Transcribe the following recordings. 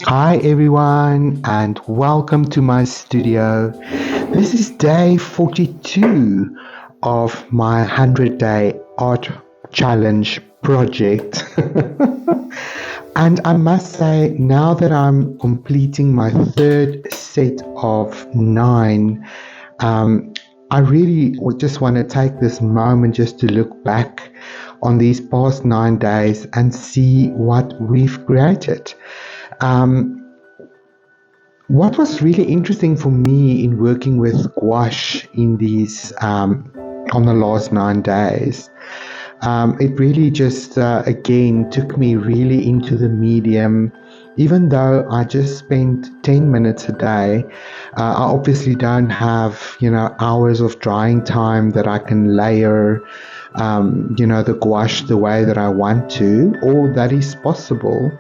Hi everyone and welcome to my studio. This is day 42 of my 100-day art challenge project. And I must say, now that I'm completing my third set of 9, um, I really just want to take this moment just to look back on these past 9 days and see what we've created. Um, what was really interesting for me in working with gouache in these on the last 9 days, it really just again took me really into the medium. Even though I just spent 10 minutes a day, I obviously don't have hours of drying time that I can layer the gouache the way that I want to, or that is possible.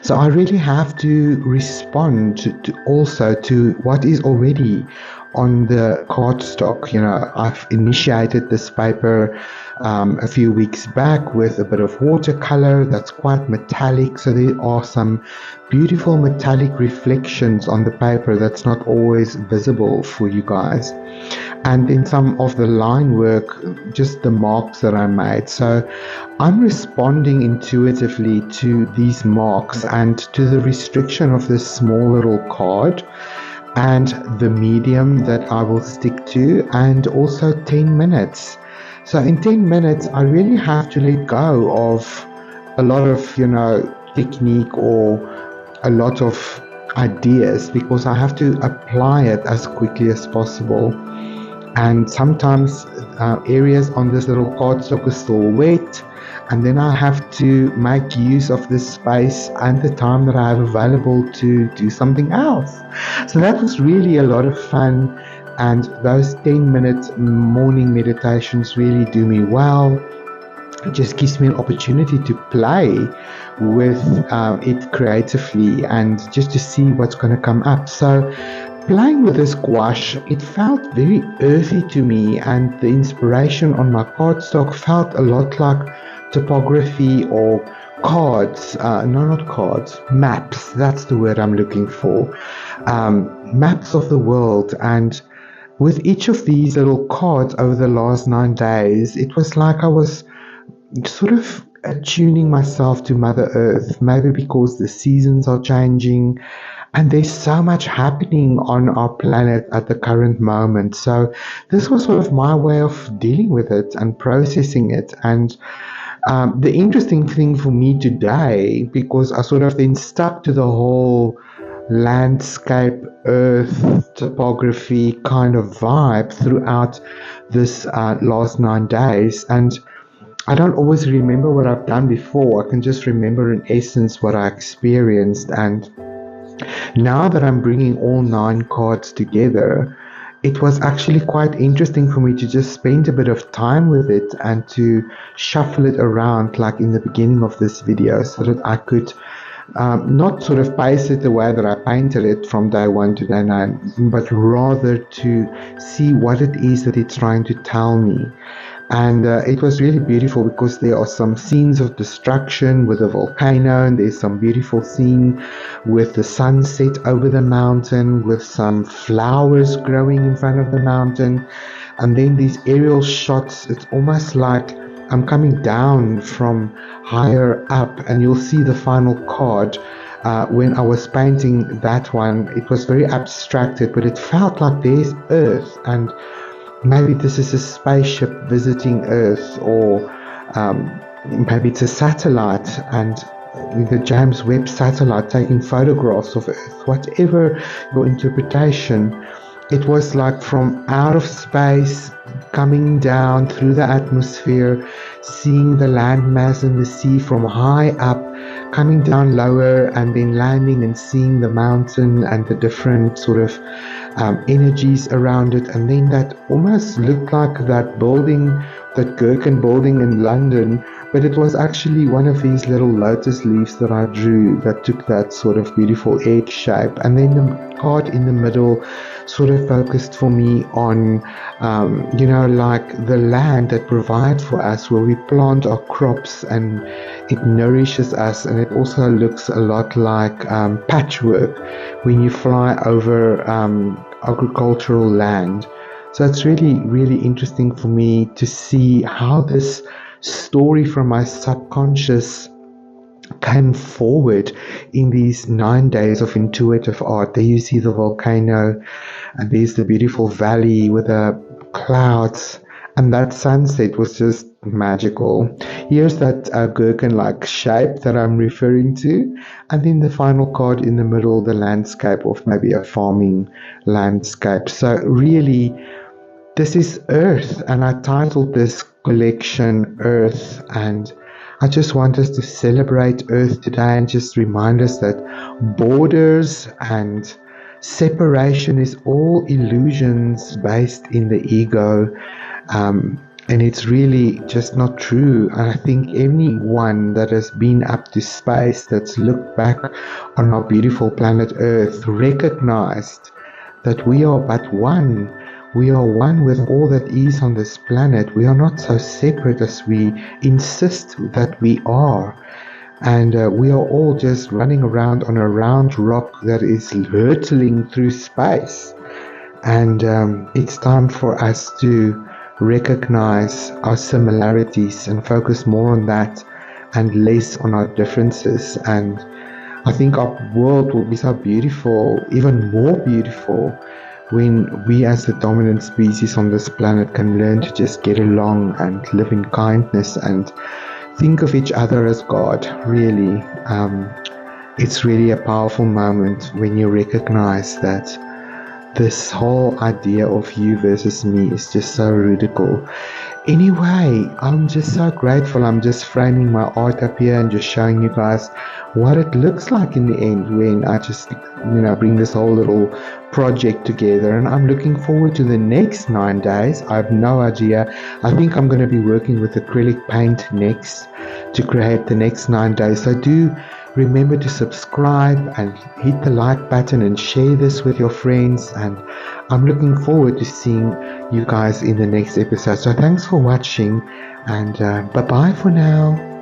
So I really have to respond to what is already on the cardstock. I've initiated this paper a few weeks back with a bit of watercolor that's quite metallic. So there are some beautiful metallic reflections on the paper that's not always visible for you guys. And in some of the line work, just the marks that I made. So I'm responding intuitively to these marks and to the restriction of this small little card and the medium that I will stick to, and also 10 minutes. So in 10 minutes, I really have to let go of a lot of, technique or a lot of ideas, because I have to apply it as quickly as possible. And sometimes areas on this little cardstock is still wet, and then I have to make use of this space and the time that I have available to do something else. So that was really a lot of fun, and those 10-minute morning meditations really do me well. It just gives me an opportunity to play with it creatively and just to see what's going to come up. So playing with this gouache, it felt very earthy to me, and the inspiration on my cardstock felt a lot like topography or cards. No, not cards, maps. That's the word I'm looking for. Maps of the world. And with each of these little cards over the last 9 days, it was like I was sort of attuning myself to Mother Earth, maybe because the seasons are changing and there's so much happening on our planet at the current moment. So this was sort of my way of dealing with it and processing it. And the interesting thing for me today, because I sort of then stuck to the whole landscape, earth, topography kind of vibe throughout this last 9 days. And I don't always remember what I've done before. I can just remember in essence what I experienced. And now that I'm bringing all 9 cards together, it was actually quite interesting for me to just spend a bit of time with it and to shuffle it around like in the beginning of this video, so that I could not sort of paste it the way that I painted it from day 1 to day 9, but rather to see what it is that it's trying to tell me. And it was really beautiful, because there are some scenes of destruction with a volcano, and there's some beautiful scene with the sunset over the mountain with some flowers growing in front of the mountain. And then these aerial shots, it's almost like I'm coming down from higher up, and you'll see the final card. When I was painting that one, it was very abstracted, but it felt like there's Earth, and maybe this is a spaceship visiting Earth, or maybe it's a satellite, and the James Webb satellite taking photographs of Earth. Whatever your interpretation, it was like from out of space, coming down through the atmosphere, seeing the landmass and the sea from high up, coming down lower, and then landing and seeing the mountain and the different sort of energies around it. And then that almost looked like that building that gherkin building in London, but it was actually one of these little lotus leaves that I drew that took that sort of beautiful egg shape. And then the card in the middle sort of focused for me on, like the land that provides for us, where we plant our crops and it nourishes us. And it also looks a lot like patchwork when you fly over agricultural land. So it's really, really interesting for me to see how this story from my subconscious came forward in these 9 days of intuitive art. There you see the volcano, and there's the beautiful valley with the clouds, and that sunset was just magical. Here's that gherkin-like shape that I'm referring to, and then the final card in the middle, the landscape of maybe a farming landscape. So really, this is Earth, and I titled this collection Earth, and I just want us to celebrate Earth today and just remind us that borders and separation is all illusions based in the ego, and it's really just not true. And I think anyone that has been up to space, that's looked back on our beautiful planet Earth, recognized that we are but one. We are one with all that is on this planet. We are not so separate as we insist that we are. And we are all just running around on a round rock that is hurtling through space. And it's time for us to recognize our similarities and focus more on that and less on our differences. And I think our world will be so beautiful, even more beautiful, when we as the dominant species on this planet can learn to just get along and live in kindness and think of each other as God. Really, it's really a powerful moment when you recognize that this whole idea of you versus me is just so radical. Anyway, I'm just so grateful. I'm just framing my art up here and just showing you guys what it looks like in the end when I just, bring this whole little project together. And I'm looking forward to the next 9 days. I have no idea. I think I'm going to be working with acrylic paint next to create the next 9 days. So do remember to subscribe and hit the like button and share this with your friends. And I'm looking forward to seeing you guys in the next episode. So thanks for watching, and bye-bye for now.